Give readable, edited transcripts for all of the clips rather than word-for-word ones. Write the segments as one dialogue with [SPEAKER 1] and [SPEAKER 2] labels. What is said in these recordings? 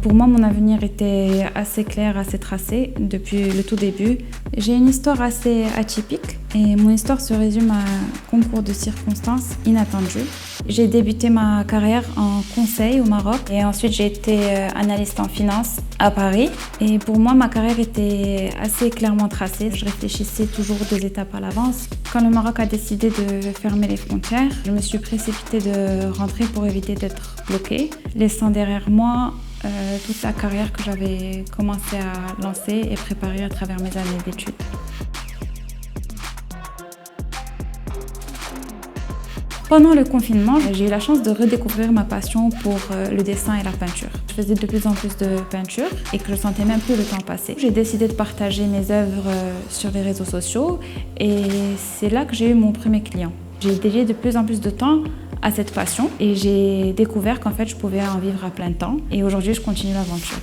[SPEAKER 1] Pour moi, mon avenir était assez clair, assez tracé depuis le tout début. J'ai une histoire assez atypique et mon histoire se résume à un concours de circonstances inattendues. J'ai débuté ma carrière en conseil au Maroc et ensuite j'ai été analyste en finance à Paris. Et pour moi, ma carrière était assez clairement tracée. Je réfléchissais toujours 2 étapes à l'avance. Quand le Maroc a décidé de fermer les frontières, je me suis précipitée de rentrer pour éviter d'être bloquée, laissant derrière moi toute la carrière que j'avais commencé à lancer et préparer à travers mes années d'études. Pendant le confinement, j'ai eu la chance de redécouvrir ma passion pour le dessin et la peinture. Je faisais de plus en plus de peinture et que je sentais même plus le temps passer. J'ai décidé de partager mes œuvres sur les réseaux sociaux et c'est là que j'ai eu mon premier client. J'ai dédié de plus en plus de temps à cette passion et j'ai découvert qu'en fait je pouvais en vivre à plein temps et aujourd'hui je continue l'aventure.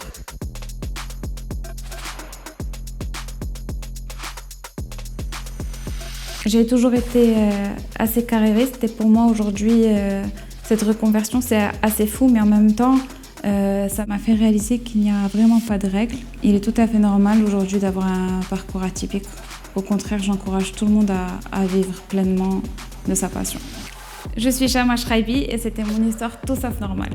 [SPEAKER 1] J'ai toujours été assez carriériste et pour moi aujourd'hui cette reconversion c'est assez fou mais en même temps ça m'a fait réaliser qu'il n'y a vraiment pas de règles. Il est tout à fait normal aujourd'hui d'avoir un parcours atypique. Au contraire, j'encourage tout le monde à vivre pleinement de sa passion. Je suis Chama Shraibi et c'était mon histoire tout sauf normale.